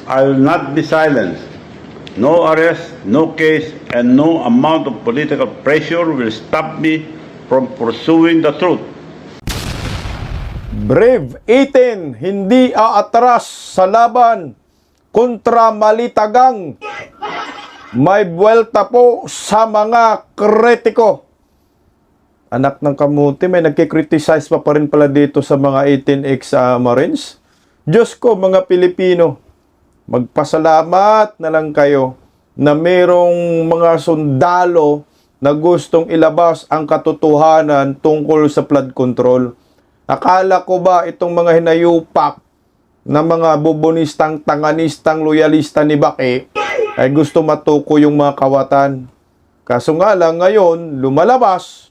I will not be silenced. No arrest, no case, and no amount of political pressure will stop me from pursuing the truth. Brave 18, hindi aatras sa laban kontra malitagang. May buwelta po sa mga kritiko. Anak ng kamuti, may nagkikriticize pa rin pala dito sa mga 18X Marines. Diyos ko, mga Pilipino, magpasalamat na lang kayo na merong mga sundalo na gustong ilabas ang katotohanan tungkol sa flood control. Akala ko ba itong mga hinayupak na mga bubonistang, tanganistang, loyalista ni Baki ay gusto matuko yung mga kawatan. Kaso nga lang ngayon, lumalabas.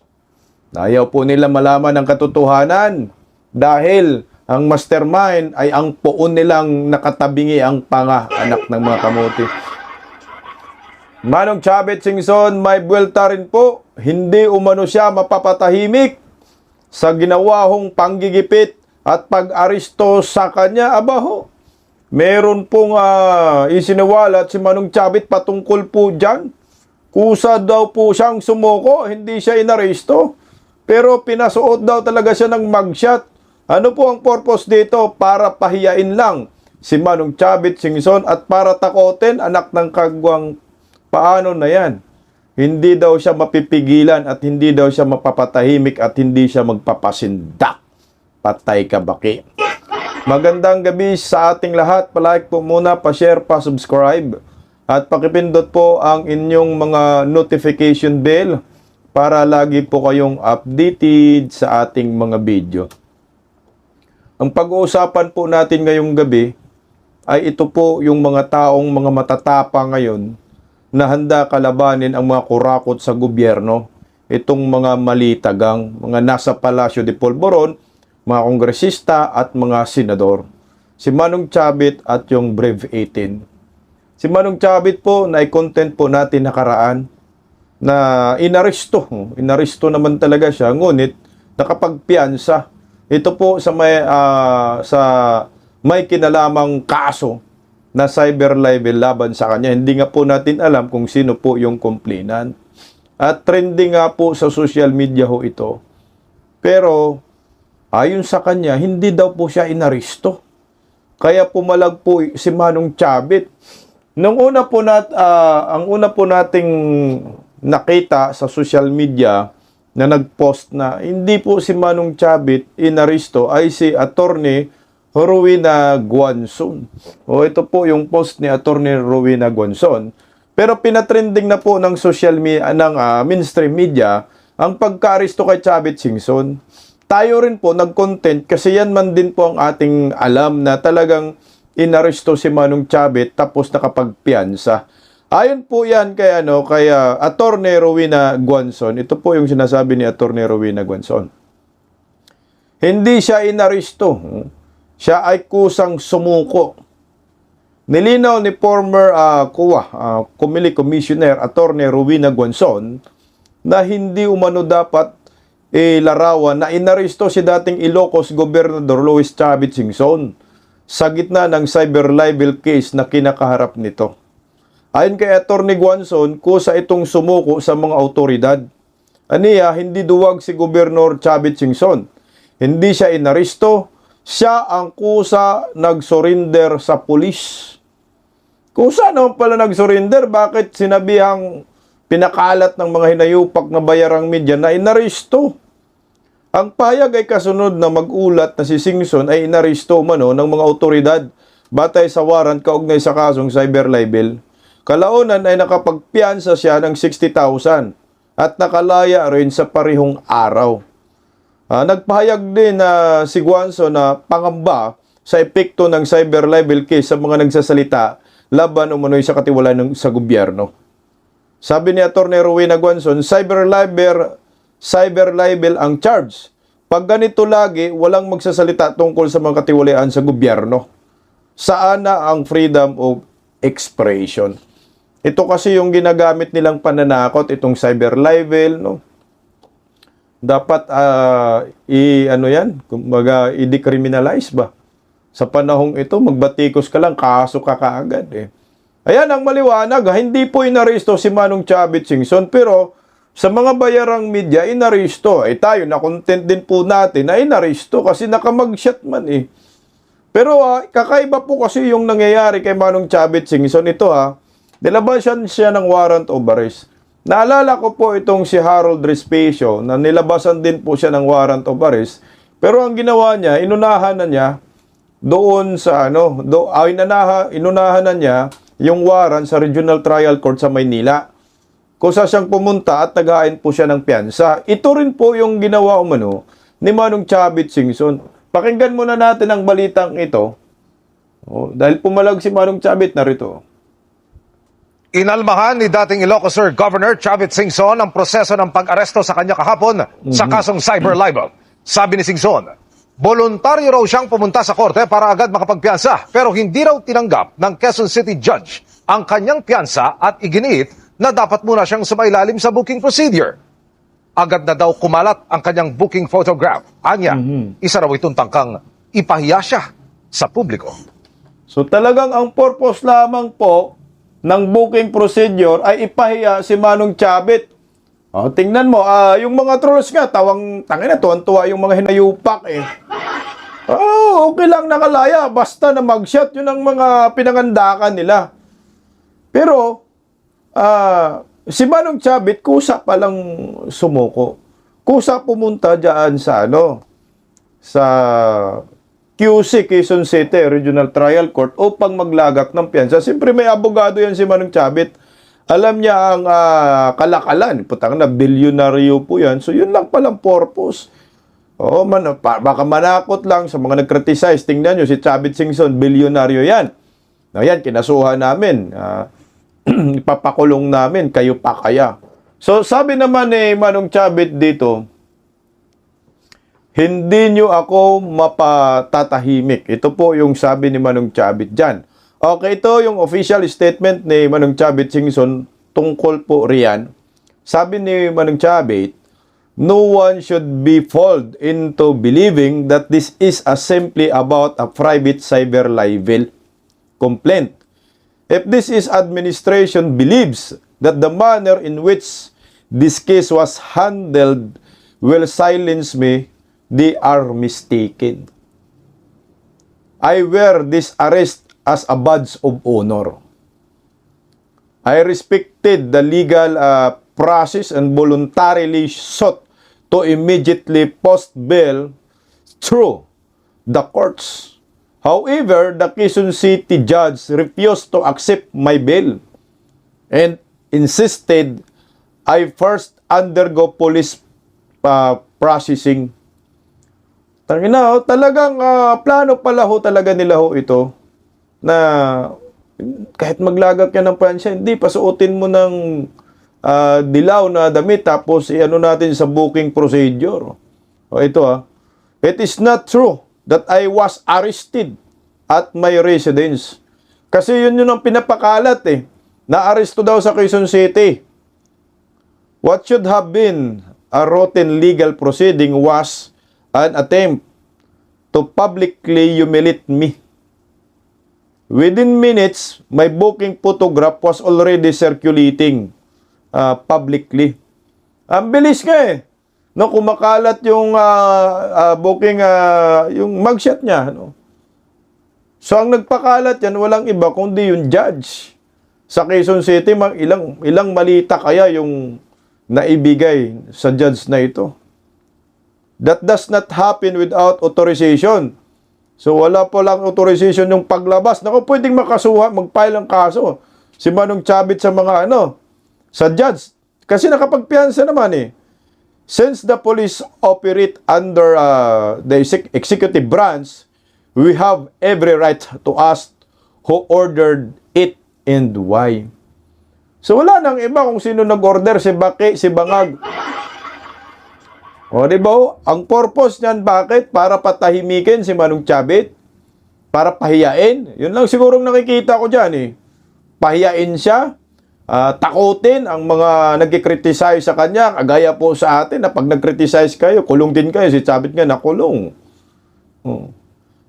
Ayaw po nila malaman ang katotohanan dahil ang mastermind ay ang poon nilang nakatabingi ang panga, anak ng mga kamuti. Manong Chavit Singson, may buwelta rin po. Hindi umano siya mapapatahimik sa ginawa hong panggigipit at pag-aristo sa kanya. Abaho, meron pong isiniwalat si Manong Chavit patungkol po dyan. Kusa daw po siyang sumuko, hindi siya inaresto. Pero pinasuot daw talaga siya ng mugshot. Ano po ang purpose dito? Para pahiyain lang si Manong Chavit Singson at para takotin anak ng kagwang. Paano na yan? Hindi daw siya mapipigilan at hindi daw siya mapapatahimik at hindi siya magpapasindak. Patay ka, Baki. Magandang gabi sa ating lahat. Palike po muna, pa-share, pa-subscribe. At pakipindot po ang inyong mga notification bell para lagi po kayong updated sa ating mga video. Ang pag-uusapan po natin ngayong gabi ay ito po yung mga taong mga matatapang ngayon na handa kalabanin ang mga kurakot sa gobyerno. Itong mga malitagang, mga nasa Palacio de Polvoron, mga kongresista at mga senador. Si Manong Chavit at yung Brave 18. Si Manong Chavit po, na-content po natin nakaraan na inaresto. Inaresto naman talaga siya, ngunit nakapagpiansa. Ito po sa may kinalamang kaso na cyber libel laban sa kanya. Hindi nga po natin alam kung sino po yung complainant. At trending nga po sa social media ho ito. Pero ayon sa kanya, hindi daw po siya inaresto. Kaya pumalag po si Manong Chavit. Ang una po nating nakita sa social media na nag-post na hindi po si Manong Chavit inaresto ay si Attorney Rowena Guanzon. O ito po yung post ni Attorney Rowena Guanzon. Pero pinatrending na po ng social media, ng mainstream media ang pagka-aresto kay Chavit Singson. Tayo rin po nag-content kasi yan man din po ang ating alam na talagang inaresto si Manong Chavit tapos nakapagpiansa. Ayon po yan kay Attorney Rowena Guanzon. Ito po yung sinasabi ni Attorney Rowena Guanzon. Hindi siya inaresto. Siya ay kusang sumuko. Nilinaw ni former Comelec Commissioner Attorney Rowena Guanzon na hindi umano dapat larawan na inaresto si dating Ilocos Gobernador Luis Chavit Singson sa gitna ng cyber libel case na kinakaharap nito. Ayon kay Attorney Guanzon, kusa itong sumuko sa mga autoridad. Aniya, hindi duwag si Gobernador Chavit Singson. Hindi siya inaresto, siya ang kusa nag-surrender sa pulis. Kusa naman pala nag-surrender, bakit sinabihang pinakalat ng mga hinayupak na bayarang media na inaresto? Ang payag ay kasunod na mag-ulat na si Singson ay inaresto umano ng mga otoridad batay sa warrant kaugnay sa kasong cyber libel. Kalaunan ay nakapagpiansa siya ng 60,000 at nakalaya rin sa parehong araw. Nagpahayag din na si Guanzon na pangamba sa epekto ng cyber libel case sa mga nagsasalita laban umano'y sa katiwalaan sa gobyerno. Sabi ni Attorney Rowena Guanzon, cyber libel ang charge. Pag ganito lagi, walang magsasalita tungkol sa mga katiwalaan sa gobyerno. Saan na ang freedom of expression? Ito kasi yung ginagamit nilang pananakot, itong cyber libel, no? Dapat i-decriminalize ba? Sa panahong ito, magbatikos ka lang, kaso ka kaagad eh. Ayan ang maliwanag, hindi po inaresto si Manong Chavit Singson, pero sa mga bayarang media, inaresto. Eh tayo, na-content din po natin na inaresto kasi nakamag-shot man eh. Pero kakaiba po kasi yung nangyayari kay Manong Chavit Singson. Ito nilabasan siya ng warrant of arrest. Naalala ko po itong si Harold Respecio na nilabasan din po siya ng warrant of arrest. Pero ang ginawa niya, inunahan na niya doon sa inunahan na niya yung warrant sa Regional Trial Court sa Maynila. Kusa siyang pumunta at tagain po siya ng piyansa. Ito rin po yung ginawa ni Manong Chavit Singson. Pakinggan muna natin ang balitang ito. Dahil pumalag si Manong Chavit, narito. Inalmahan ni dating Ilocos Sur Governor Chavit Singson ang proseso ng pag-aresto sa kanya kahapon sa kasong cyber libel. Sabi ni Singson, voluntaryo raw siyang pumunta sa korte para agad makapagpiyansa pero hindi raw tinanggap ng Quezon City Judge ang kanyang piyansa at iginiit na dapat muna siyang sumailalim sa booking procedure. Agad na daw kumalat ang kanyang booking photograph. Anya, isa raw itong tangkang ipahiya siya sa publiko. So talagang ang purpose lamang po ng booking procedure ay ipahiya si Manong Chavit. Tingnan mo, yung mga trolls nga, tuwan-tuwa yung mga hinayupak eh. Okay lang nakalaya, basta na mag-shot, yun ang mga pinangandakan nila. Pero, si Manong Chavit, kusa palang sumuko. Kusa pumunta dyan sa sa QC, Quezon City Regional Trial Court upang maglagak ng piyansa. Siyempre may abogado yan si Manong Chavit. Alam niya ang kalakalan. Putang na, bilyonaryo po yan. So yun lang palang purpose. Baka manakot lang sa mga nag-criticize. Tingnan nyo, si Chavit Singson, bilyonaryo yan. Yan, kinasuhan namin. Ipapakulong namin, kayo pa kaya. So sabi naman ni Manong Chavit dito, hindi nyo ako mapatatahimik. Ito po yung sabi ni Manong Chavit dyan. Okay, ito yung official statement ni Manong Chavit Singson tungkol po riyan. Sabi ni Manong Chavit, no one should be fooled into believing that this is simply about a private cyber libel complaint. If this is administration believes that the manner in which this case was handled will silence me, they are mistaken. I wear this arrest as a badge of honor. I respected the legal process and voluntarily sought to immediately post bail through the courts. However, the Quezon City judge refused to accept my bail and insisted I first undergo police processing. Talagang plano pala talaga nila ito na kahit maglagak yan ng pansya, hindi, pasuotin mo ng dilaw na damit tapos natin sa booking procedure. Ito it is not true that I was arrested at my residence. Kasi yun ang pinapakalat na-aresto daw sa Quezon City. What should have been a routine legal proceeding was an attempt to publicly humiliate me. Within minutes, my booking photograph was already circulating publicly. Ang bilis nga no, kumakalat yung booking, yung mugshot niya. So, ang nagpakalat yan, walang iba kundi yung judge. Sa Quezon City, ilang malita kaya yung naibigay sa judge na ito. That does not happen without authorization. So, wala po lang authorization yung paglabas. Naku, pwedeng mag-file ang kaso. Si Manong Chavit sa mga sa judge. Kasi nakapagpiyansa naman Since the police operate under the executive branch, we have every right to ask who ordered it and why. So, wala nang iba kung sino nag-order, si Baki, si Bangag. O, di ba? Ang purpose niyan, bakit? Para patahimikin si Manong Chavit? Para pahiyain? Yun lang sigurong nakikita ko dyan Pahiyain siya, takutin ang mga nagkikriticize sa kanya, kagaya po sa atin na pag nagkriticize kayo, kulong din kayo. Si Chavit nga nakulong.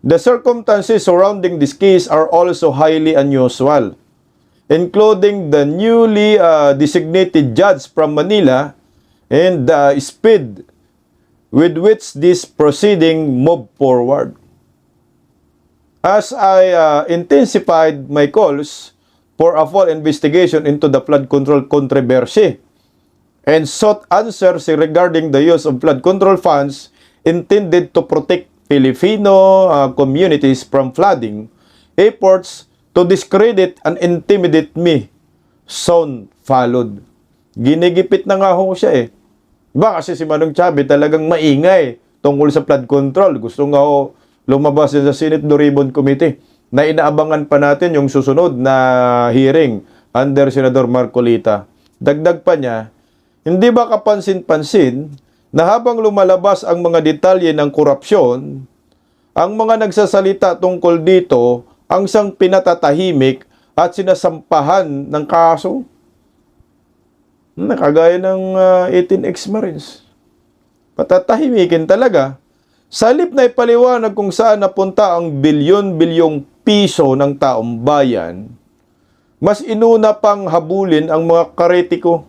The circumstances surrounding this case are also highly unusual, including the newly designated judge from Manila and the speed with which this proceeding moved forward. As I intensified my calls for a full investigation into the flood control controversy and sought answers regarding the use of flood control funds intended to protect Filipino communities from flooding, efforts to discredit and intimidate me soon followed. Ginigipit na nga ho siya eh. Diba kasi si Manong Chavit talagang maingay tungkol sa flood control. Gusto nga ho lumabas sa Senate Blue Ribbon Committee na inaabangan pa natin yung susunod na hearing under Senador Marcolita. Dagdag pa niya, hindi ba kapansin-pansin na habang lumalabas ang mga detalye ng korupsyon, ang mga nagsasalita tungkol dito ang siyang pinatatahimik at sinasampahan ng kaso? Nakagaya ng 18 ex-Marines. Patatahimikin talaga. Sa halip na ipaliwanag kung saan napunta ang bilyon-bilyong piso ng taong bayan, mas inuna pang habulin ang mga karetiko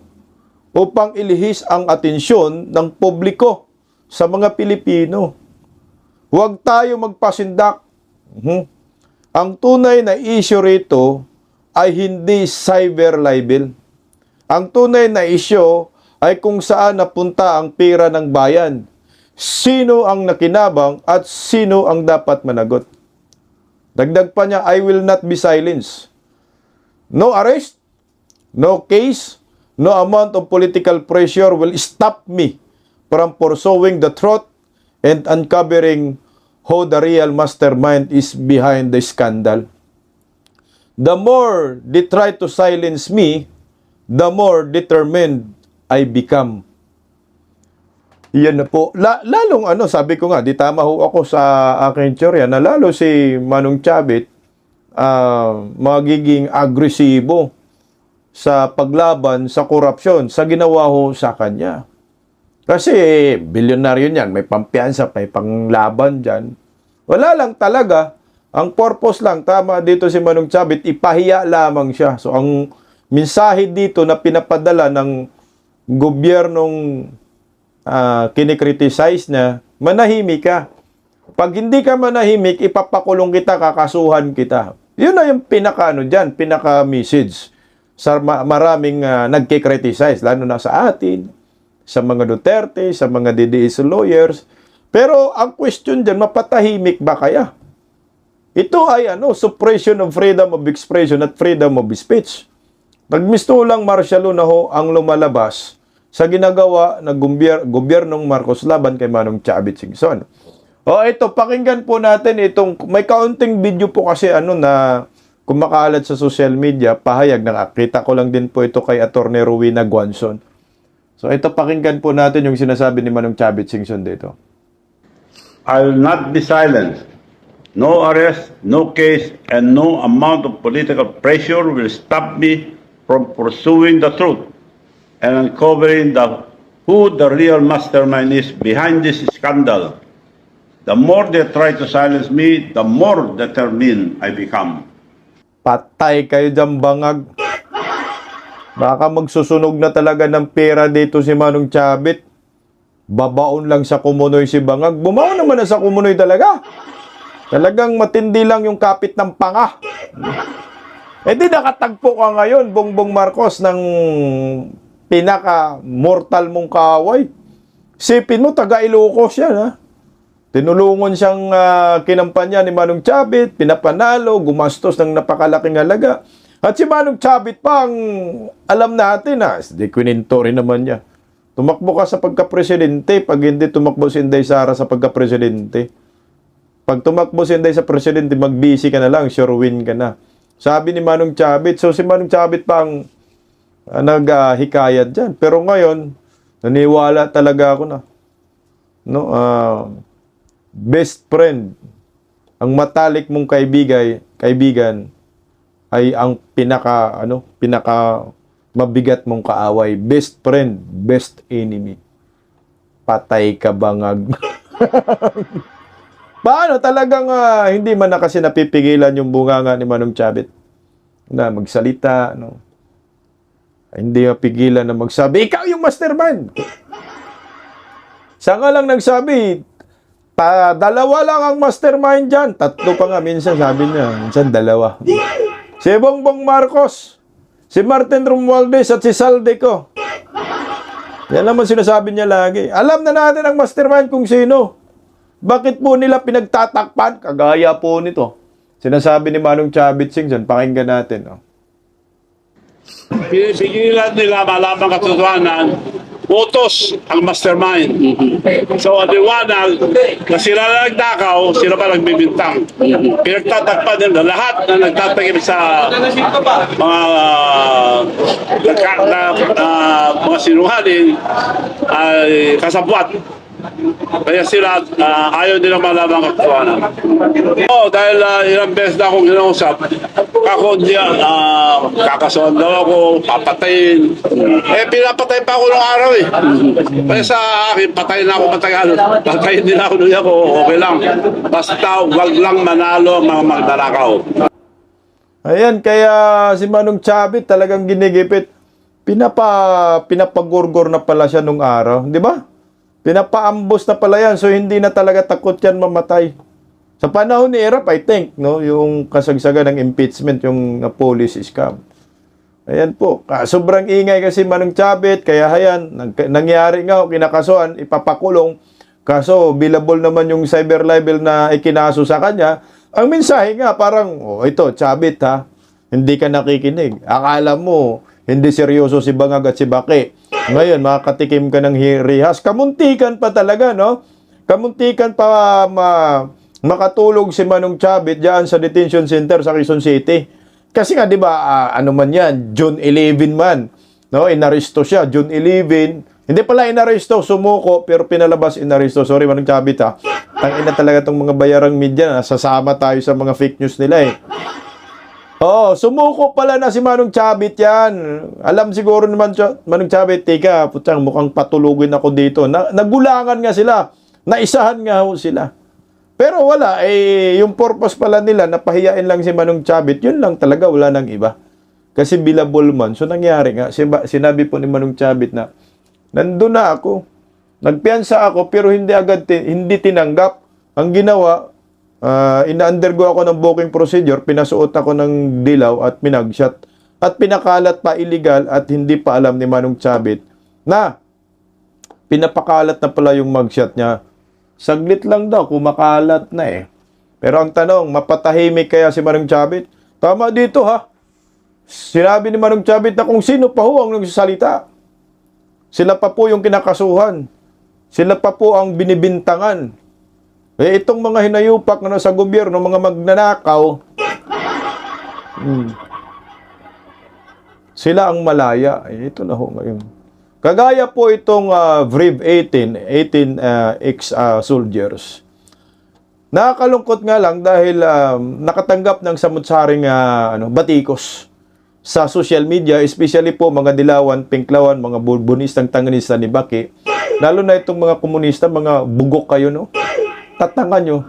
upang ilihis ang atensyon ng publiko sa mga Pilipino. Huwag tayo magpasindak. Ang tunay na issue rito ay hindi cyber libel. Ang tunay na issue ay kung saan napunta ang pera ng bayan. Sino ang nakinabang at sino ang dapat managot. Dagdag pa niya, I will not be silenced. No arrest, no case, no amount of political pressure will stop me from pursuing the truth and uncovering who the real mastermind is behind the scandal. The more they try to silence me, the more determined I become. Yan na po. Lalong sabi ko nga, di tama ho ako sa aking teorya na lalo si Manong Chavit magiging agresibo sa paglaban sa korupsyon sa ginawa ho sa kanya. Kasi bilyonaryo niyan, may pampiyansa, may panglaban dyan. Wala lang talaga. Ang purpose lang, tama dito si Manong Chavit, ipahiya lamang siya. So ang mensahe dito na pinapadala ng gobyernong kinikriticize na, manahimik ka. Pag hindi ka manahimik, ipapakulong kita, kakasuhan kita. Yun na yung pinaka-message sa maraming nagkikriticize, lalo na sa atin, sa mga Duterte, sa mga DDS lawyers. Pero ang question dyan, mapatahimik ba kaya? Ito ay suppression of freedom of expression at freedom of speech. Nagmistulang martial law na ho ang lumalabas sa ginagawa ng gobyernong Marcos laban kay Manong Chavit Singson. Ito, pakinggan po natin itong, may kaunting video po kasi na kumakalat sa social media, pahayag na kita ko lang din po ito kay Attorney Rowena Guanzon. So ito, pakinggan po natin yung sinasabi ni Manong Chavit Singson dito. I will not be silenced. No arrest, no case, and no amount of political pressure will stop me from pursuing the truth and uncovering who the real mastermind is behind this scandal. The more they try to silence me, the more determined I become. Patay kayo dyan, bangag. Baka magsusunog na talaga ng pera dito si Manong Chavit. Babaon lang sa kumunoy si bangag. Bumaon naman na sa kumunoy talaga. Talagang matindi lang yung kapit ng panga. Di nakatagpo ka ngayon, Bongbong Marcos, ng pinaka-mortal mong kaaway. Sipin mo, taga-Ilocos yan, ha? Tinulungan siyang kinampanya ni Manong Chavit, pinapanalo, gumastos ng napakalaking halaga. At si Manong Chavit pa, alam natin, di kwininto rin naman niya. Tumakbo ka sa pagka-presidente, pag hindi tumakbo si Inday Sara sa pagka-presidente. Pag tumakbo si Inday sa presidente, mag-busy ka na lang, sure win ka na. Sabi ni Manong Chavit, so si Manong Chavit pa ang naghikayat dyan. Pero ngayon, naniwala talaga ako na. Best friend, ang matalik mong kaibigan ay ang pinaka mabigat mong kaaway. Best friend, best enemy. Patay ka bangag. Paano talagang hindi man na kasi napipigilan yung bunganga ni Manong Chavit na magsalita, no? Hindi mapigilan na magsabi, ikaw yung mastermind. Siya nga lang nagsabi, dalawa lang ang mastermind dyan. Tatlo pa nga, minsan sabi niya, minsan dalawa. Si Bongbong Marcos, si Martin Romualdez at si Saldico. Yan naman sinasabi niya lagi. Alam na natin ang mastermind kung sino. Bakit po nila pinagtatakpan? Kagaya po nito. Sinasabi ni Manong Chavit Singson, pakinggan natin. Oh. Pinipigilan nila malaman katotohanan, utos ang mastermind. So, ang liwanag, na sila na nagtakaw, sila pa nagbibintang. Pinagtatakpan nila lahat na nagtatakip sa mga sinungaling ay kasabwat. Kaya sila ayaw nilang malaman ang katotohanan. Dahil ilang beses na akong ginausap, ako kakasuhan daw ako, papatayin. Pinapatay pa ako ng araw eh. Kaya sa akin, patayin na ako matagal. Patayin nila ako, ako, okay lang. Basta wag lang manalo ang mga magdalakaw. Ayan, kaya si Manong Chavit talagang ginigipit. Pinapagurgor na pala siya nung araw. Di ba? Pinapaambos na pala yan. So, hindi na talaga takot yan mamatay. Sa panahon ni Erap, I think, no, yung kasagsagan ng impeachment, yung police scam. Ayan po. Sobrang ingay kasi Manong Chavit. Kaya ayan, nangyari nga, kinakasuhan, ipapakulong. Kaso, billable naman yung cyber libel na ikinaso sa kanya. Ang mensahe nga, parang, ito, Chavit ha, hindi ka nakikinig. Akala mo, hindi seryoso si Bangag at si Baki. Ngayon, makakatikim ka ng rihas. Kamuntikan pa talaga, no? Kamuntikan pa makatulog si Manong Chavit diyan sa detention center sa Quezon City. Kasi nga, di ba, ano man yan, June 11 man. No? Inaresto siya, June 11. Hindi pala inaresto, sumuko, pero pinalabas inaresto. Sorry, Manong Chavit, ha? Tangina talaga itong mga bayarang media. Nasasama tayo sa mga fake news nila, eh. Sumuko pala na si Manong Chavit yan. Alam siguro naman Manong Chavit, tika, putang, mukhang patulugin ako dito. Nagulangan nga sila. Naisahan nga ho sila. Pero wala, yung purpose pala nila, napahiyain lang si Manong Chavit, yun lang talaga, wala nang iba. Kasi billable man. So nangyari nga, sinabi po ni Manong Chavit na, nandun na ako. Nagpiyansa ako, pero hindi tinanggap. Ang ginawa, ina-undergo ako ng booking procedure, pinasuot ako ng dilaw at pinagshot. At pinakalat pa illegal at hindi pa alam ni Manong Chavit na pinapakalat na pala yung mugshot niya. Saglit lang daw, kumakalat na eh. Pero ang tanong, mapatahimik kaya si Manong Chavit? Tama dito ha. Sinabi ni Manong Chavit na kung sino pa ho ang nagsasalita. Sila pa po yung kinakasuhan. Sila pa po ang binibintangan. Itong mga hinayupak na nasa gobyerno, mga magnanakaw, sila ang malaya. Ito na ho ngayon. Kagaya po itong VRIV 18 ex-soldiers. Nakakalungkot nga lang dahil nakatanggap ng samut-saring batikos sa social media, especially po mga dilawan, pinklawan, mga bulbunistang tanganista ni Baki. Lalo na itong mga komunista, mga bugok kayo, no? Tatangan nyo.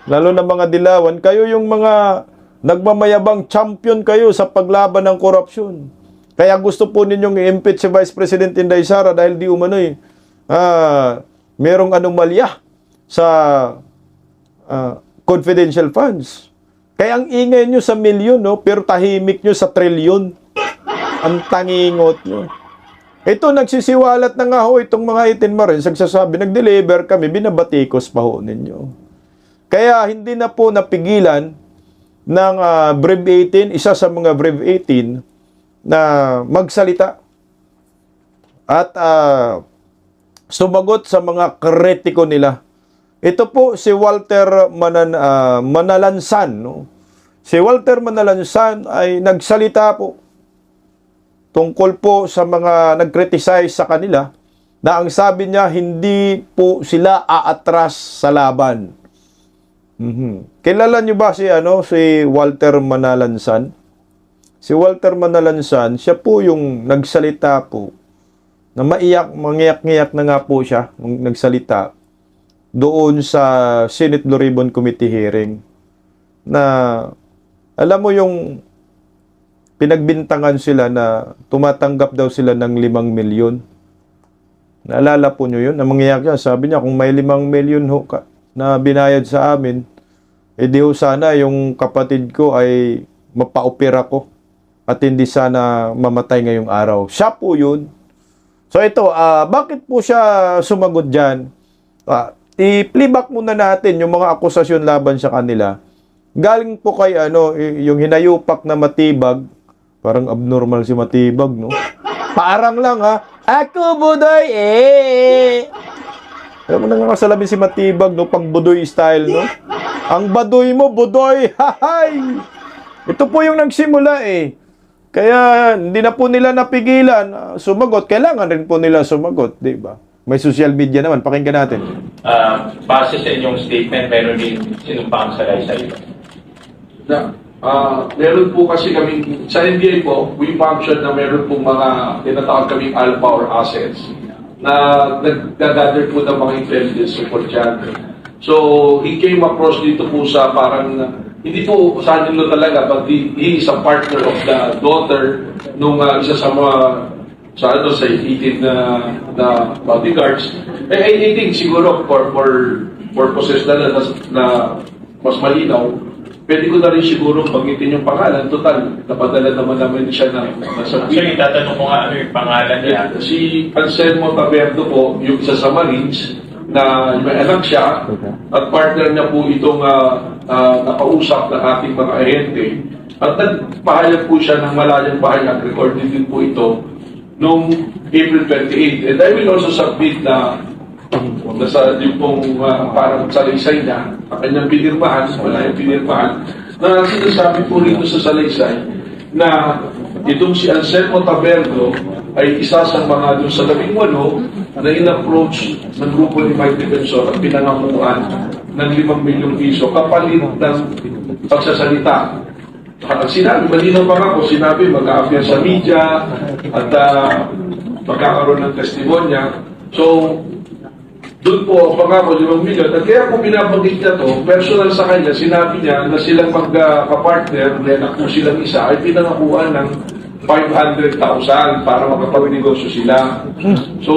Lalo na mga dilawan, kayo yung mga nagmamayabang champion kayo sa paglaban ng korupsyon. Kaya gusto po ninyong i-impeach si Vice President Inday Sara dahil di umano'y merong anomalya sa confidential funds. Kaya ang ingay nyo sa milyon, no? Pero tahimik nyo sa trilyon. Ang tangingot nyo. Ito, nagsisiwalat na nga ho itong mga itinmarin. Nagsasabi, nag-deliver kami, binabatikos pa ho ninyo. Kaya hindi na po napigilan ng VRIV 18, isa sa mga VRIV 18, na magsalita. At sumagot sa mga kritiko nila. Ito po si Walter Manalansan. No? Si Walter Manalansan ay nagsalita po tungkol po sa mga nag-criticize sa kanila na ang sabi niya, hindi po sila aatras sa laban. Kilala niyo ba si Walter Manalansan? Si Walter Manalansan, siya po yung nagsalita po na mangiyak-ngiyak na nga po siya nung nagsalita doon sa Senate Blue Ribbon Committee hearing na alam mo yung pinagbintangan sila na tumatanggap daw sila ng 5 milyon. Naalala po nyo yun? Ang mangyayari siya, sabi niya, kung may 5 milyon ho na binayad sa amin, di ho sana yung kapatid ko ay mapaopera ko at hindi sana mamatay ngayong araw. Siya po yun. So ito, bakit po siya sumagot dyan? I-playback muna natin yung mga akusasyon laban sa kanila. Galing po kay yung hinayupak na Matibag. Parang abnormal si Matibag, no? Parang lang, ha? Ako, Budoy, Alam mo na nga kasalamin si Matibag, no? Pang Budoy style, no? Ang baduy mo, Budoy! Hahay! Ito po yung nagsimula, Kaya hindi na po nila napigilan sumagot. Kailangan rin po nila sumagot, di ba? May social media naman. Pakinggan natin. Base sa inyong statement, meron din sinumpang salaysay. Meron po kasi kami, sa NBI po, we function na meron pong mga tinatawag kaming alpha or assets na nag-gather po ng mga intelligence report dyan. So, he came across dito po sa parang, hindi po sa nilo talaga, but he is a partner of the daughter nung isa sa mga sa 18 na bodyguards. I think siguro for purposes na mas malinaw, pwede ko na rin siguro banggitin yung pangalan. Total, napadala naman siya nasa Actually, tatanong ko nga ano yung pangalan niya. Si Anselmo Taberdo po, yung isa sa Marines, na may anak siya, at partner niya po itong nakausap ng ating mga ahente. At nagpahayag po siya ng malayang pahayag, recorded din po ito, noong April 28. And I will also submit na nasa yung pong parang salaysay niya, ang kanyang pinirmahan, malayang pinirmahan, na sinasabi po rito sa salaysay na itong si Anselmo Taberdo ay isa sa mga doon sa 18 na in-approach ng grupo ni Mike Defensor at pinangamuan ng 5 milyong piso kapalit ng pagsasalita. Sinabi, malinaw pa nga po, sinabi mag-a-appear sa media at magkakaroon ng testimonya. So, doon po, pangako 5 milyon. At kaya kung binabanggit niya to, personal sa kanya, sinabi niya na silang magka-partner, na kung silang isa, ay pinangakuan ng 500,000 para makapag-negosyo sila. So,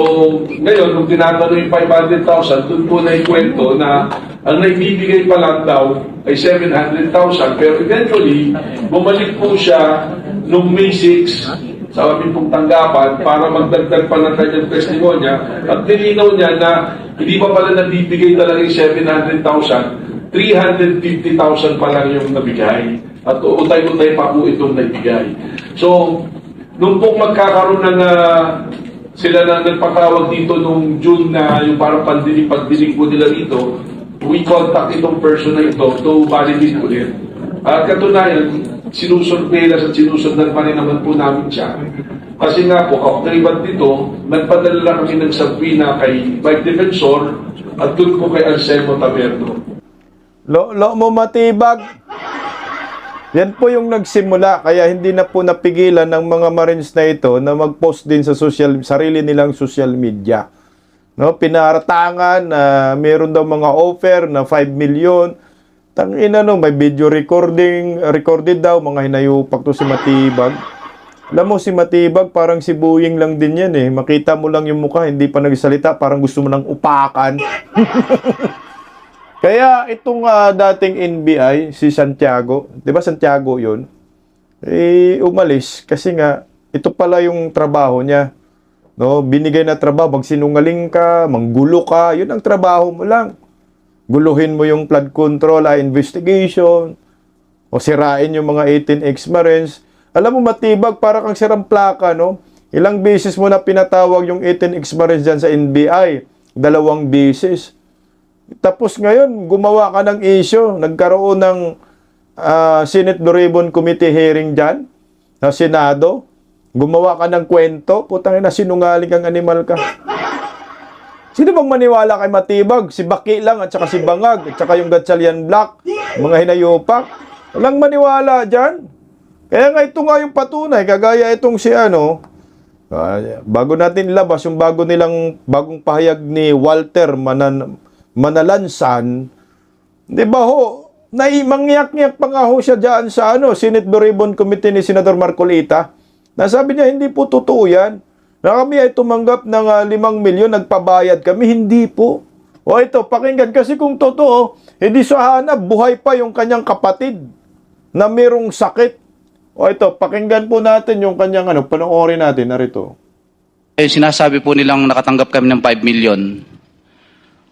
ngayon, nung tinatanong yung 500,000, doon po na ikwento na ang naibibigay pa lang daw ay 700,000. Pero eventually, bumalik po siya nung May 6 sa aming pong tanggapan para magdagdag pa ng kanyang testimonya at nilinaw niya na hindi pa pala nabibigay talaga yung 700,000, 350,000 pa lang yung nabigay. At utay-utay pa po itong naibigay. So, nung pong magkakaroon ng sila na nagpatawag dito nung June na yung parang pagdinig po nila dito, we contact itong person na ito to validate ulit. At katunayan, sinusurveillance at sinusundan pa rin naman po namin siya. Kasi nga po, kaugnayban dito, nagpadala lang kami ng subpoena kay Mike Defensor at doon po kay Anselmo Taberdo. Lo mo Matibag. Yan po yung nagsimula, kaya hindi na po napigilan ng mga Marines na ito na mag-post din sa sarili nilang social media. No, pinaratangan na meron daw mga offer na 5 million. Tangina no, may video recorded daw, mga hinayupak to si Matibag. Alam mo si Matibag, parang si Buying lang din yan Makita mo lang yung mukha, hindi pa nagsalita, parang gusto mo nang upakan. Kaya itong dating NBI, si Santiago, di ba Santiago yun? Umalis kasi nga, ito pala yung trabaho niya. No, binigay na trabaho, magsinungaling ka, manggulo ka, yun ang trabaho mo lang. Guluhin mo yung flood control, investigation, o sirain yung mga 18 ex-Marines. Alam mo Matibag, para kang sirang plaka, no? Ilang beses mo na pinatawag yung 18 ex-Marines dyan sa NBI? 2 beses. Tapos ngayon, gumawa ka ng issue, nagkaroon ng Senate Blue Ribbon Committee hearing dyan, sa Senado, gumawa ka ng kwento, putang ina, sinungaling kang animal ka. Sino bang maniwala kay Matibag? Si Baki lang, at saka si Bangag, at saka yung Gatchalian Black, mga hinayupak. Walang maniwala dyan. Kaya nga ito nga yung patunay, kagaya itong si bago natin ilabas, yung bagong pahayag ni Walter Manalansan, di ba ho, mangyak-ngyak pa nga ho siya dyan sa Senate Blue Ribbon Committee ni Senador Marcolita. Nasabi niya, hindi po totoo yan. Na kami ay tumanggap ng 5 milyon, nagpabayad kami. Hindi po. O ito, pakinggan. Kasi kung totoo, hindi sa hanap, buhay pa yung kanyang kapatid na mayroong sakit. O ito, pakinggan po natin yung kanyang panoorin natin. Narito. Sinasabi po nilang nakatanggap kami ng 5 million.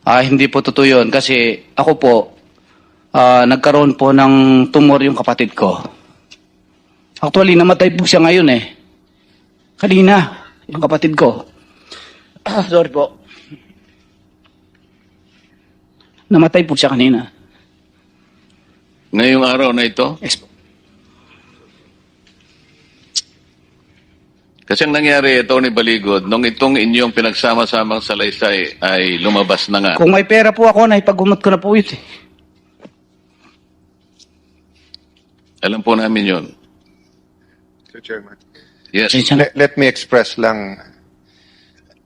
Hindi po totoo yun kasi ako po, nagkaroon po ng tumor yung kapatid ko. Actually, namatay po siya ngayon eh. Kanina, yung kapatid ko. Sorry po. Namatay po siya kanina. Ngayong araw na ito? Yes po. Kasi ang nangyari, Tony Baligod, nung itong inyong pinagsama-samang salaysay ay lumabas na nga. Kung may pera po ako, naipag-umot ko na po ito eh. Alam po namin yun. Mr. Chairman. Yes. Let me express lang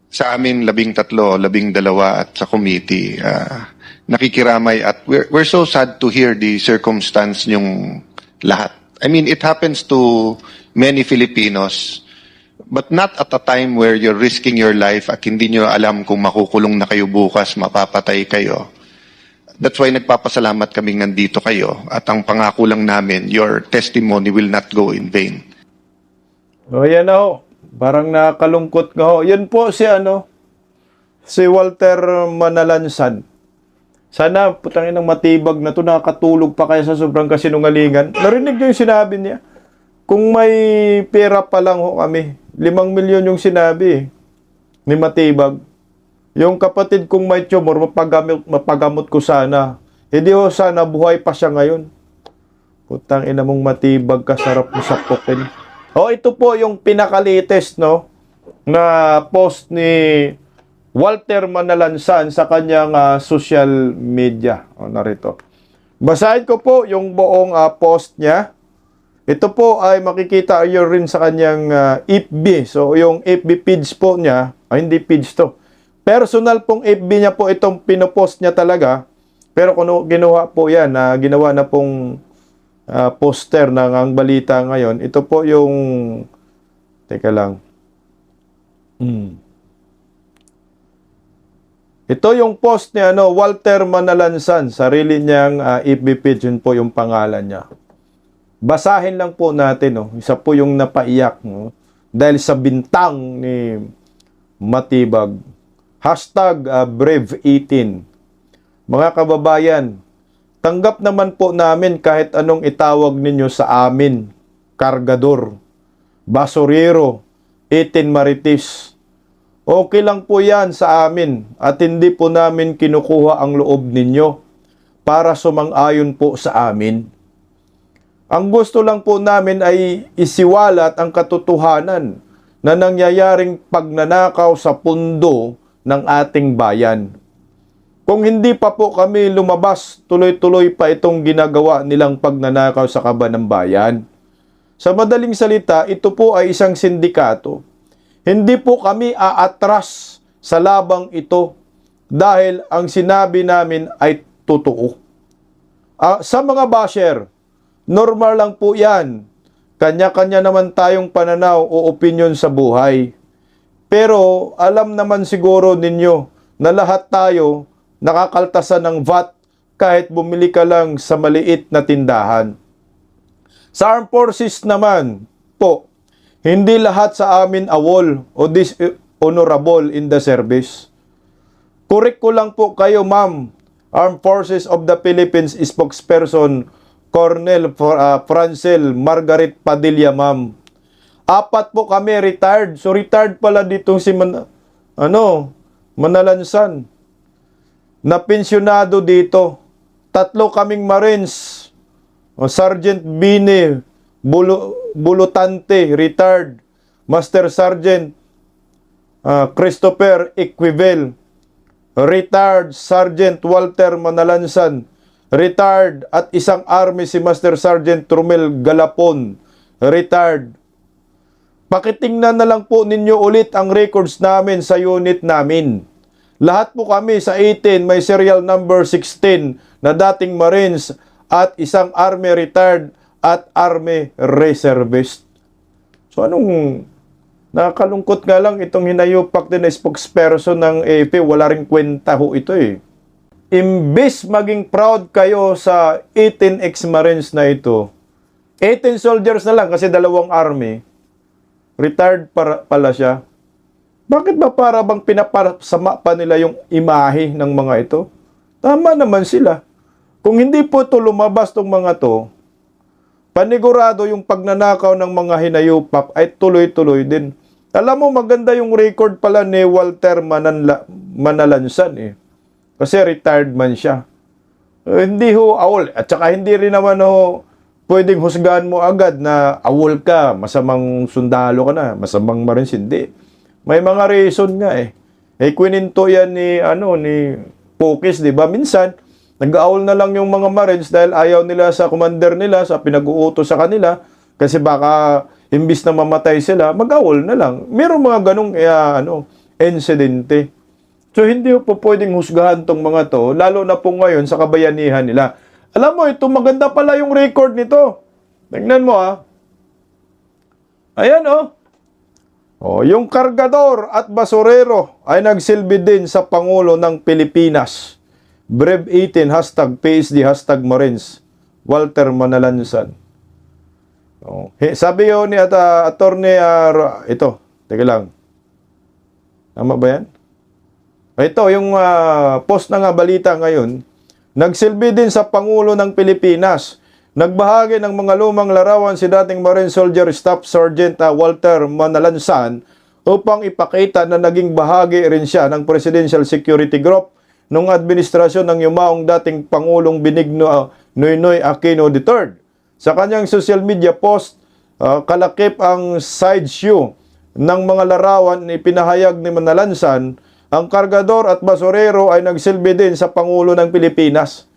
sa amin 13, 12 at sa committee, nakikiramay at we're so sad to hear the circumstance yung lahat. I mean, it happens to many Filipinos, but not at a time where you're risking your life at hindi nyo alam kung makukulong na kayo bukas, mapapatay kayo. That's why nagpapasalamat kaming nandito kayo at ang pangako lang namin, your testimony will not go in vain. O yan na ho. Parang nakakalungkot nga ho. Yan po si Walter Manalansan. Sana, putangin ng matibag na to, nakakatulog pa kaya sa sobrang kasinungalingan. Narinig niyo yung sinabi niya? Kung may pera pa lang ho kami, 5 milyon yung sinabi ni Matibag. Yung kapatid kong may tumor, mapagamot ko sana. Hindi ho sana, buhay pa siya ngayon. Putang ina mong Matibag, kasarap mo sa pukin. O, ito po yung pinaka-latest, na post ni Walter Manalansan sa kanyang social media. O, narito. Basahin ko po yung buong post niya. Ito po ay makikita nyo rin sa kanyang FB. So, yung FB page po niya, hindi page to. Personal pong FB niya po itong pinopost niya talaga. Pero kung ginawa po yan, ginawa na pong poster ng ang balita ngayon. Ito po yung, teka lang. Ito yung post ni Walter Manalansan, sarili niyang FB page, yun po yung pangalan niya. Basahin lang po natin, isa po yung napaiyak, dahil sa bintang ni Matibag. #Brave18. Mga kababayan, tanggap naman po namin kahit anong itawag ninyo sa amin. Kargador, basurero, 18 marites. Okay lang po yan sa amin at hindi po namin kinukuha ang loob ninyo para sumang-ayon po sa amin. Ang gusto lang po namin ay isiwalat ang katotohanan na nangyayaring pagnanakaw sa pundo ng ating bayan. Kung hindi pa po kami lumabas, tuloy-tuloy pa itong ginagawa nilang pagnanakaw sa kaban ng bayan. Sa madaling salita, ito po ay isang sindikato. Hindi po kami aatras sa labang ito dahil ang sinabi namin ay totoo. Sa mga basher, normal lang po yan. Kanya-kanya naman tayong pananaw o opinyon sa buhay. Pero alam naman siguro ninyo na lahat tayo nakakaltasan ng VAT kahit bumili ka lang sa maliit na tindahan. Sa Armed Forces naman po, hindi lahat sa amin awol o dishonorable in the service. Correct ko lang po kayo, ma'am. Armed Forces of the Philippines spokesperson Colonel Francel Margaret Padilla, ma'am. 4 po kami retired. So retired pala ditong si Manalansan. Na pensyonado dito. 3 kaming Marines. Sergeant Bine Bulutante, retired. Master Sergeant Christopher Equivel, retired. Sergeant Walter Manalansan, retired. At isang Army si Master Sergeant Romel Galapon, retired. Pakitingnan na lang po ninyo ulit ang records namin sa unit namin. Lahat po kami sa 18 may serial number 16 na dating Marines at isang Army retired at Army reservist. So anong nakakalungkot nga lang itong hinayupak din na spokesperson ng AFP, wala ring kwenta ho ito eh. Imbis maging proud kayo sa 18 ex-Marines na ito, 18 soldiers na lang kasi 2 army, retired pala siya. Bakit ba para bang pinapasama pa nila yung imahe ng mga ito? Tama naman sila. Kung hindi po ito lumabas tong mga to, panigurado yung pagnanakaw ng mga hinayupak ay tuloy-tuloy din. Alam mo, maganda yung record pala ni Walter Manalansan eh. Kasi retired man siya. Hindi ho awol. At saka hindi rin naman ho pwedeng husgahan mo agad na awol ka, masamang sundalo ka na, masamang Marines, hindi. May mga reason nga eh. Kwininto yan ni Pokis, di ba? Minsan, nag-aawol na lang yung mga Marines dahil ayaw nila sa commander nila, sa pinag-uutos sa kanila, kasi baka imbis na mamatay sila, mag-aawol na lang. Meron mga ganong insidente. So, hindi po pwedeng husgahan tong mga to, lalo na po ngayon sa kabayanihan nila. Alam mo, ito maganda pala yung record nito. Tingnan mo Ayan yung kargador at basurero ay nagsilbi din sa Pangulo ng Pilipinas. Brev 18, #PSD, #Marines. Walter Manalansan. Sabi yun ni Attorney, ito, teka lang. Tama ba yan? Ito, yung post na nga balita ngayon, nagsilbi din sa Pangulo ng Pilipinas. Nagbahagi ng mga lumang larawan si dating Marine Soldier Staff Sergeant Walter Manalansan upang ipakita na naging bahagi rin siya ng Presidential Security Group nung administrasyon ng yumaong dating Pangulong Benigno Noynoy Aquino III. Sa kanyang social media post, kalakip ang sideshow ng mga larawan na ipinahayag ni Manalansan. Ang kargador at basurero ay nagsilbi din sa Pangulo ng Pilipinas.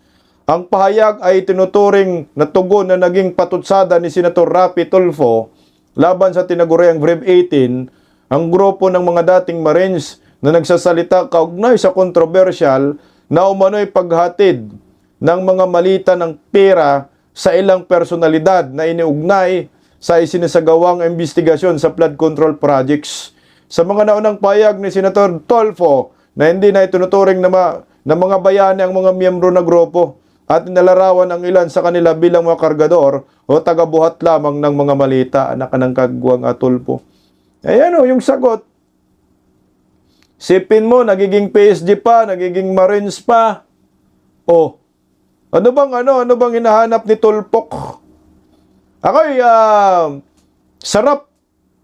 Ang pahayag ay tinuturing na tugon na naging patutsada ni Senator Rapi Tulfo laban sa tinaguriang Brev 18, ang grupo ng mga dating Marines na nagsasalita kaugnay sa kontrobersyal na umano'y paghatid ng mga malita ng pera sa ilang personalidad na iniugnay sa isinasagawang investigasyon sa flood control projects. Sa mga naunang payag ni Senator Tulfo na hindi na itunuturing na mga bayani ang mga miyembro ng grupo at inalarawan ang ilan sa kanila bilang mga kargador o tagabuhat lamang ng mga malita, anak ng kagwang Tulfo. Ayan yung sagot. Sipin mo, nagiging PSG pa, nagiging Marines pa. Ano bang hinahanap ni Tulpok? Ako'y sarap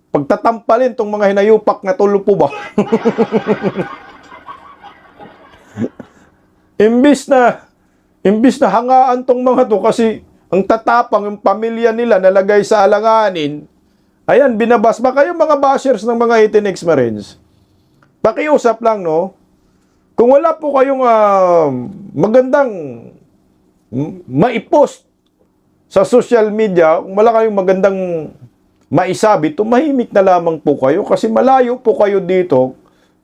pagtatampalin tong mga hinayupak na Tulpo ba? Imbis na hangaan tong mga to kasi ang tatapang yung pamilya nila nalagay sa alanganin. Ayan, binabas ba kayo mga bashers ng mga 18 ex-Marines? Pakiusap lang, Kung wala po kayong magandang maipost sa social media, kung wala kayong magandang maisabi, tumahimik na lamang po kayo kasi malayo po kayo dito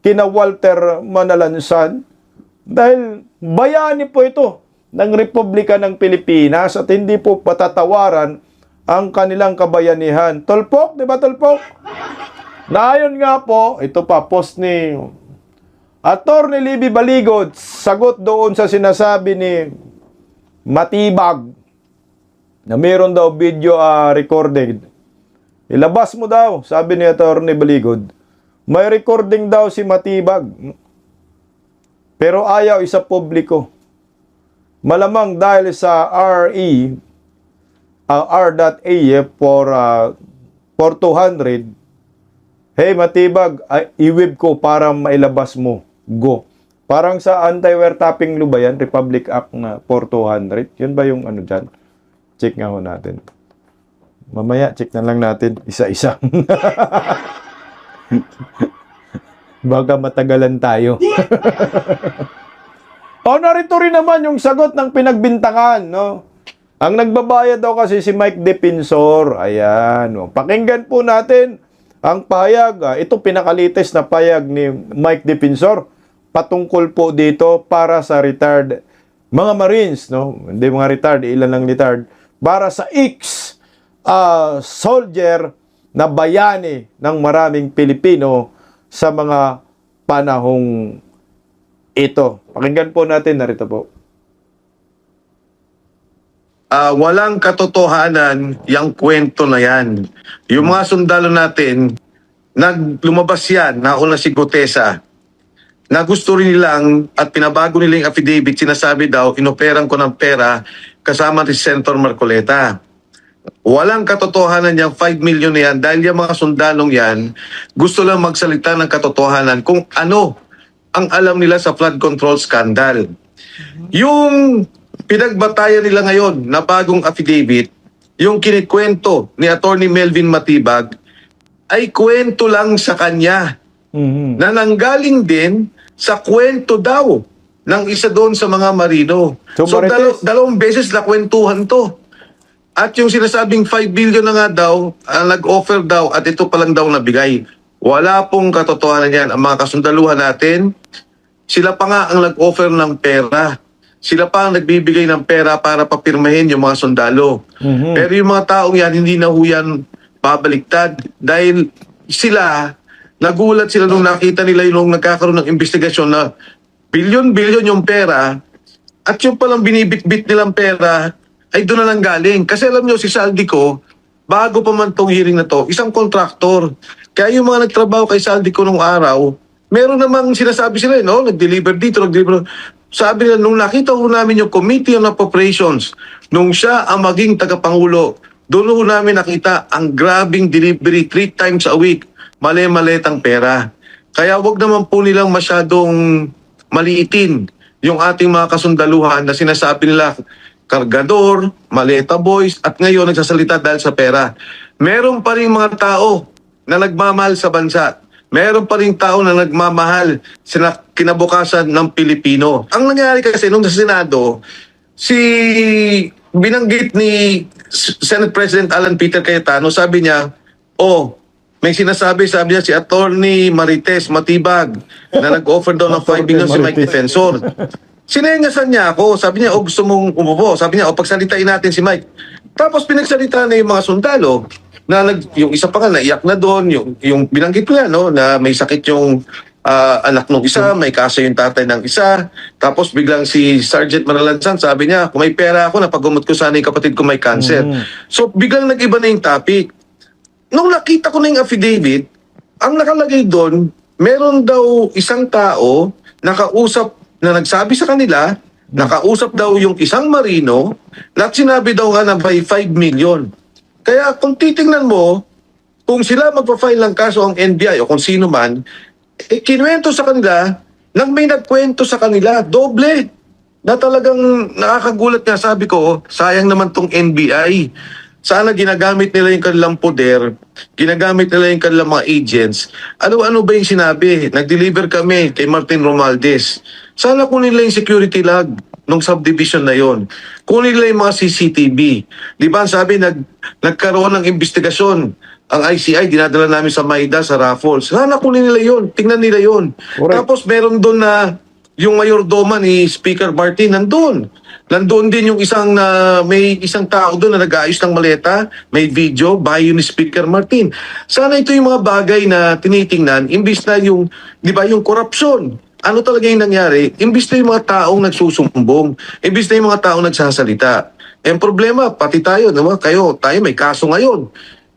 kina Walter Manalansan dahil bayani po ito ng Republika ng Pilipinas at hindi po patatawaran ang kanilang kabayanihan. Tulpok, di ba Tulpok? Naayon nga po, ito pa, post ni Attorney Libby Baligod, sagot doon sa sinasabi ni Matibag na meron daw video recorded. Ilabas mo daw, sabi ni Attorney Baligod. May recording daw si Matibag. Pero ayaw isa publiko. Malamang dahil sa R.A. for 200, hey Matibag, i-whip ko para mailabas mo. Go. Parang sa anti-wiretapping law ba yan? Republic Act na for 200. Yun ba yung dyan? Check nga ho natin. Mamaya, check na lang natin isa-isa. Baka matagalan tayo. Narito rin naman yung sagot ng pinagbintangan, Ang nagbabayad daw kasi si Mike Defensor. Ayan, Pakinggan po natin ang pahayag. Ito pinakalites na pahayag ni Mike Defensor. patungkol po dito para sa retired mga Marines, no? Hindi mga retired, ilan lang retired, para sa soldier na bayani ng maraming Pilipino sa mga panahong ito. Pakinggan po natin, narito po. Walang katotohanan yung kwento na yan. Yung mga sundalo natin, lumabas yan, nauna si Gutesa, na gusto rin nilang at pinabago nila yung affidavit, sinasabi daw, inoperan ko ng pera kasama si Senator Marcoleta. Walang katotohanan yung 5 million na yan dahil yung mga sundalong yan gusto lang magsalita ng katotohanan kung ano ang alam nila sa flood control scandal. Yung pinagbatayan nila ngayon na bagong affidavit, yung kinikwento ni Attorney Melvin Matibag, ay kwento lang sa kanya na nanggaling din sa kwento daw ng isa doon sa mga marino. So, So, Marites, dalawang beses na kwentuhan to. At yung sinasabing 5 billion na nga daw, ang nag-offer daw at ito pa lang daw nabigay. Wala pong katotohanan yan. Ang mga kasundaluhan natin, sila pa nga ang nag-offer ng pera. Sila pa ang nagbibigay ng pera para papirmahin yung mga sundalo. Pero yung mga taong yan, hindi na ho yan babaliktad. Dahil sila, nagulat sila nung nakita nila yung nagkakaroon ng investigasyon na bilyon-bilyon yung pera at yung palang binibit-bit nilang pera ay doon na lang galing. Kasi alam nyo, si Saldico, bago pa man tong hearing na to, isang kontraktor. Kaya yung mga nagtrabaho kay Saldico nung araw, meron namang sinasabi sila, no? Nag-deliver dito, nag-deliver. Sabi nila, nung nakita ho namin yung Committee on Appropriations, nung siya ang maging tagapangulo, doon ho namin nakita ang grabing delivery 3 times a week. Mali-maletang pera. Kaya wag naman po nilang masyadong maliitin yung ating mga kasundaluhan na sinasabi nila kargador, maleta boys, at ngayon nagsasalita dahil sa pera. Meron pa rin mga tao na nagmamahal sa bansa. Meron pa rin tao na nagmamahal sa kinabukasan ng Pilipino. Ang nangyari kasi nung sa Senado, binanggit ni Senate President Alan Peter Cayetano, sabi niya, may sinasabi, sabi niya si Attorney Marites Matibag na nag-offer daw ng 5 billion si Mike Defensor. Sinengasan niya ako, sabi niya, gusto mong umupo. Sabi niya, pagsalitain natin si Mike. Tapos pinagsalita na yung mga sundalo na yung isa pa nga naiyak na doon, yung binanggit ko yan, no, na may sakit yung anak ng isa, may kaso yung tatay ng isa. Tapos biglang si Sergeant Manalansan, sabi niya, kung may pera ako, napagumot ko sana yung kapatid ko may cancer. So biglang nag-iba na yung topic. Nung nakita ko na yung affidavit, ang nakalagay doon, meron daw isang tao nakausap na nagsabi sa kanila, nakausap daw yung isang marino na sinabi daw nga na by 5 million. Kaya kung titingnan mo, kung sila magpa-file ng kaso ang NBI o kung sino man, kinuwento sa kanila nang may nagkwento sa kanila, doble. Na talagang nakakagulat nga, sabi ko, sayang naman tong NBI. Sana ginagamit nila yung kanilang poder, ginagamit nila yung kanilang mga agents. Ano-ano ba yung sinabi? Nag-deliver kami kay Martin Romualdez. Sana kunin nila yung security log nung subdivision na yon. Kunin nila yung mga CCTV. Di ba sabi, nagkaroon ng investigasyon. Ang ICI, dinadala namin sa Maida, sa Raffles. Sana kunin nila yon. Tingnan nila yon. Tapos meron doon na yung mayordoma ni Speaker Martin, Nandun din yung may isang tao doon na nag-aayos ng maleta, may video, bayo ni Speaker Martin. Sana ito yung mga bagay na tinitingnan, imbis na yung, di ba, yung korupsyon. Ano talaga yung nangyari? Imbis na yung mga taong nagsusumbong, imbis na yung mga taong nagsasalita. Ang problema, pati tayo, tayo may kaso ngayon.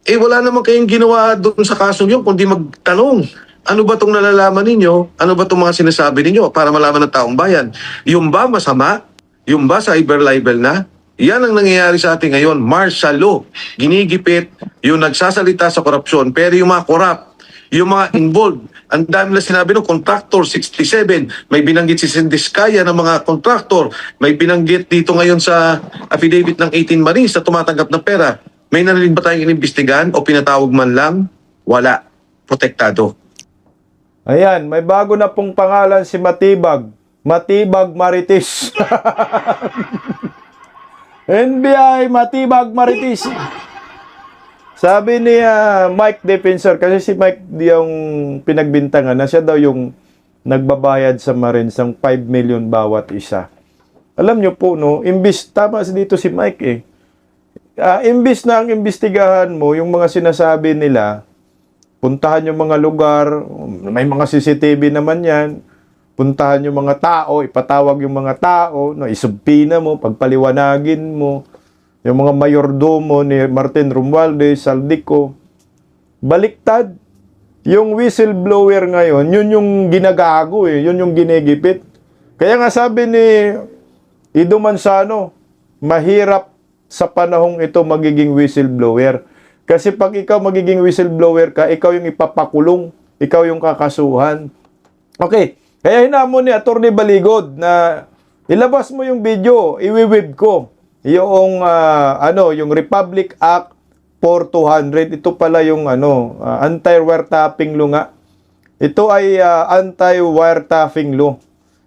Wala naman kayong ginawa doon sa kaso yun, kundi magtanong. Ano ba itong nalalaman ninyo? Ano ba itong mga sinasabi ninyo para malaman ng taong bayan? Yung ba masama? Yung ba cyber libel na? Yan ang nangyayari sa atin ngayon. Martial law. Ginigipit yung nagsasalita sa korupsyon. Pero yung mga corrupt, yung mga involved, ang dami na sinabi ng contractor, 67. May binanggit si Sindiskaya ng mga contractor. May binanggit dito ngayon sa affidavit ng 18 Marines na tumatanggap ng pera. May narinig ba tayong inimbestigahan o pinatawag man lang? Wala. Protektado. Ayan, may bago na pong pangalan si Matibag. Matibag Marites. NBI Matibag Marites. Sabi ni Mike Defensor, kasi si Mike yung pinagbintangan na siya daw yung nagbabayad sa Marines ng 5 million bawat isa. Alam nyo po, no, imbis, tama dito si Mike eh, imbis na ang imbestigahan mo, yung mga sinasabi nila, puntahan yung mga lugar, may mga CCTV naman yan, puntahan yung mga tao, ipatawag yung mga tao, no, isubpina mo, pagpaliwanagin mo, yung mga mayordomo ni Martin Romualdez, Saldico, baliktad. Yung whistleblower ngayon, yun yung ginagago eh, yun yung ginigipit. Kaya nga sabi ni Ido Manzano, mahirap sa panahong ito magiging whistleblower. Kasi pag ikaw magiging whistleblower ka, ikaw yung ipapakulong, ikaw yung kakasuhan. Okay, kaya hinamon ni Atty. Baligod na ilabas mo yung video, iwiwib ko yung yung Republic Act 4200. Ito pala yung anti-wiretapping law nga. Ito ay anti-wiretapping law.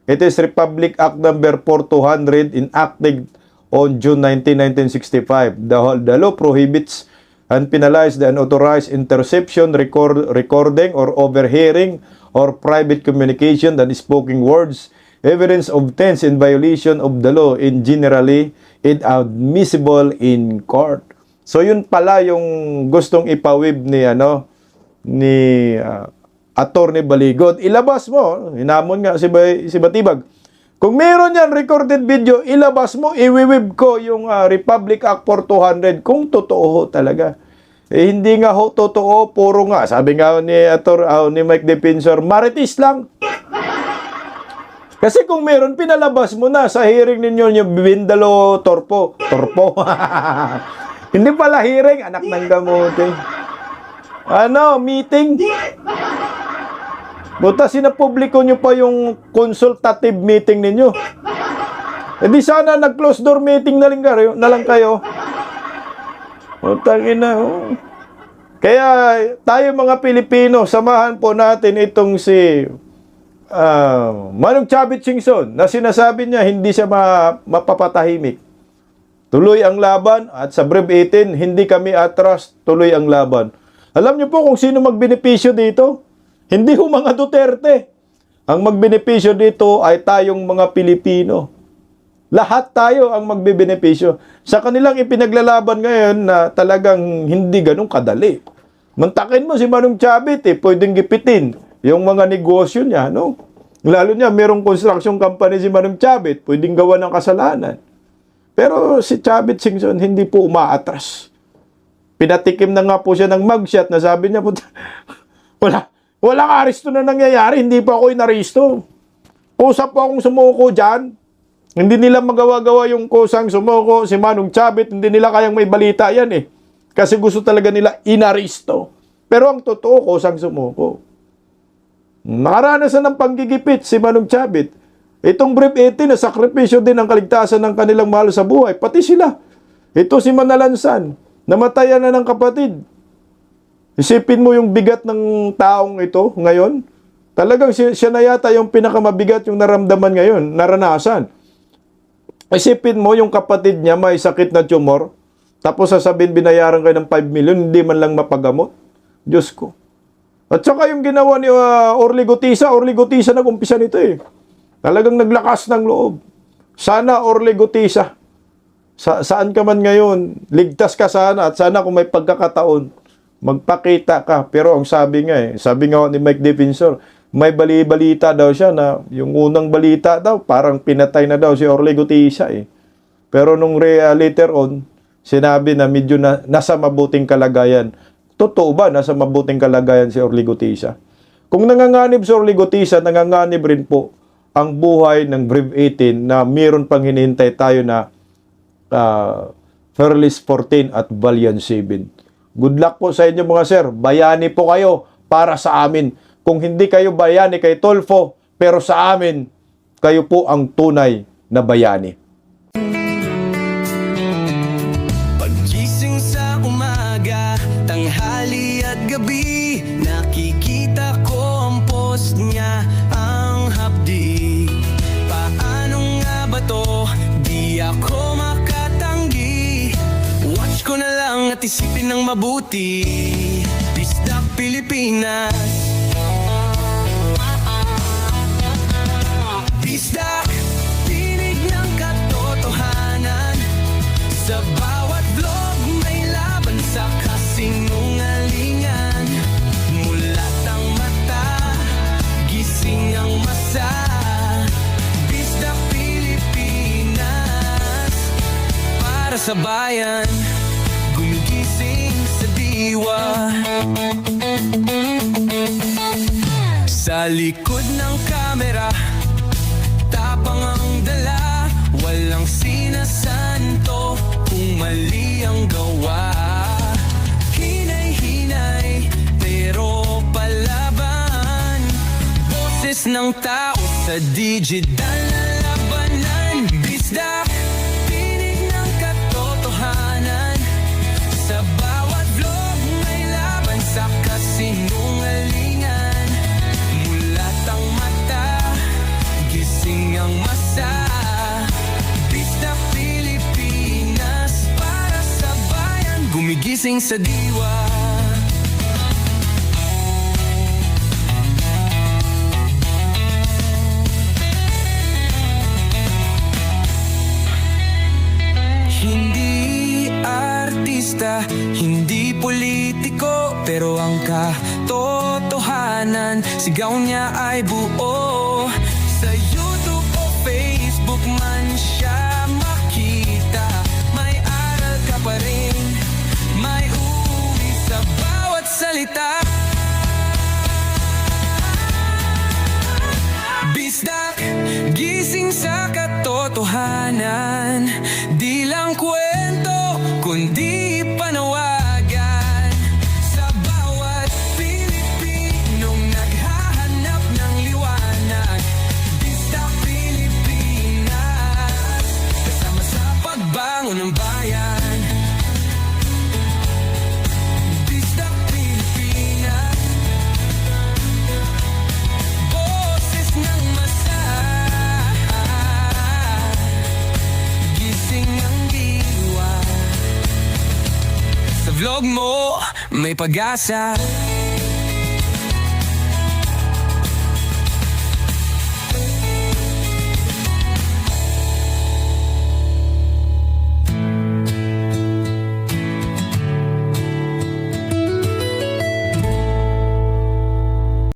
It is Republic Act number 4200 enacted on June 19, 1965. The law prohibits and penalizes the unauthorized interception, recording, or overhearing or private communication that is spoken words, evidence obtained in violation of the law in generally inadmissible in court. So yun pala yung gustong ipawib ni Atty. Baligod. Ilabas mo, hinamon nga si Batibag. Kung meron yan recorded video, ilabas mo, iwiwib ko yung Republic Act 4200 kung totoo talaga. Eh, hindi nga ho totoo, puro nga. Sabi nga ni Mike Defensor, marites lang. Kasi kung meron, pinalabas mo na sa hearing ninyo yung Bindalo Torpo. Hindi pala hearing, anak ng gamutin. Meeting. Buta sinapubliko nyo pa yung consultative meeting ninyo. E di sana nag-close door meeting na lang kayo. Utangin na. Kaya tayo mga Pilipino, samahan po natin itong si Manong Chavit Singson na sinasabi niya hindi siya mapapatahimik. Tuloy ang laban at sa Breve 18, hindi kami atras, tuloy ang laban. Alam niyo po kung sino magbenepisyo dito? Hindi ho mga Duterte. Ang magbenepisyo dito ay tayong mga Pilipino. Lahat tayo ang magbebenepisyo. Sa kanilang ipinaglalaban ngayon na talagang hindi ganun kadali. Mantakin mo si Manong Chavit pwedeng gipitin yung mga negosyo niya, no? Lalo niya, merong construction company si Manong Chavit, pwedeng gawa ng kasalanan. Pero si Chavit Singson hindi po umaatras. Pinatikim na nga po siya ng mugshot na sabi niya, walang aresto na nangyayari, hindi pa ako inaristo. Usap po akong sumuko dyan. Hindi nila magawa-gawa yung kusang sumuko, si Manong Chavit, hindi nila kayang may balita yan eh. Kasi gusto talaga nila inaristo. Pero ang totoo, kusang sumuko. Nakaranasan ng panggigipit si Manong Chavit. Itong Breve 18 na sakripisyo din ang kaligtasan ng kanilang mahal sa buhay. Pati sila. Ito si Manalansan. Namatayan na ng kapatid. Isipin mo yung bigat ng taong ito ngayon. Talagang siya na yata yung pinakamabigat yung naramdaman ngayon, naranasan. Isipin mo yung kapatid niya may sakit na tumor. Tapos sasabihin binayaran kayo ng 5 million, hindi man lang mapagamot. Diyos ko. At saka yung ginawa ni Orly Gutisa nag-umpisa nito eh. Talagang naglakas ng loob. Sana Orly Gutisa, saan ka man ngayon, ligtas ka sana at sana kung may pagkakataon, magpakita ka. Pero ang sabi nga ni Mike Defensor, may balita daw siya na yung unang balita daw, parang pinatay na daw si Orly Gutisa eh. Pero nung later on, sinabi na medyo nasa mabuting kalagayan. Totoo ba nasa mabuting kalagayan si Orly Gutisa? Kung nanganganib si Orly Gutisa, nanganganib rin po ang buhay ng Breve 18 na mayroon pang hinihintay tayo na Fearless 14 at Valiant 7. Good luck po sa inyo mga sir. Bayani po kayo para sa amin. Kung hindi kayo bayani kay Tulfo, pero sa amin, kayo po ang tunay na bayani. Paggising sa umaga, tanghali at gabi, nakikita ko ang post niya, ang hapdi. Paano nga ba to? Di ako makatanggi. Watch ko na lang at isipin ng mabuti. Disdak Pilipinas. Bisdak, tinig ng katotohanan. Sa bawat vlog may laban sa kasinungalingan. Mulat ang mata, gising ang masa. Bisdak Pilipinas, para sa bayan, gumigising sa diwa. Sa likod ng kamera, tapang ang dala, walang sinasanto kung mali ang gawa. Hinay-hinay, pero palaban. Boses ng tao sa digital na labanan. Bisdak, tinig ng katotohanan. Sa bawat vlog may laban sa kasinungalingan. Mulat ang mata, gising ang masa. Bisdak Pilipinas, para sa bayan, gumigising sa diwa. Hindi artista, hindi politiko, pero ang katotohanan, sigaw niya ay buo. Sa YouTube o Facebook man siya makita, may aral ka pa rin, may uwi sa bawat salita. Bisdak, gising sa katotohanan. Di lang kwento, kundi panawagan. Sa bawat Pilipinong naghahanap ng liwanag. Bisdak Pilipinas, kasama sa pagbangon ng bayan. Bisdak Pilipinas, boses ng masa. Gising ang diwa. Sa vlog mo may pag-asa.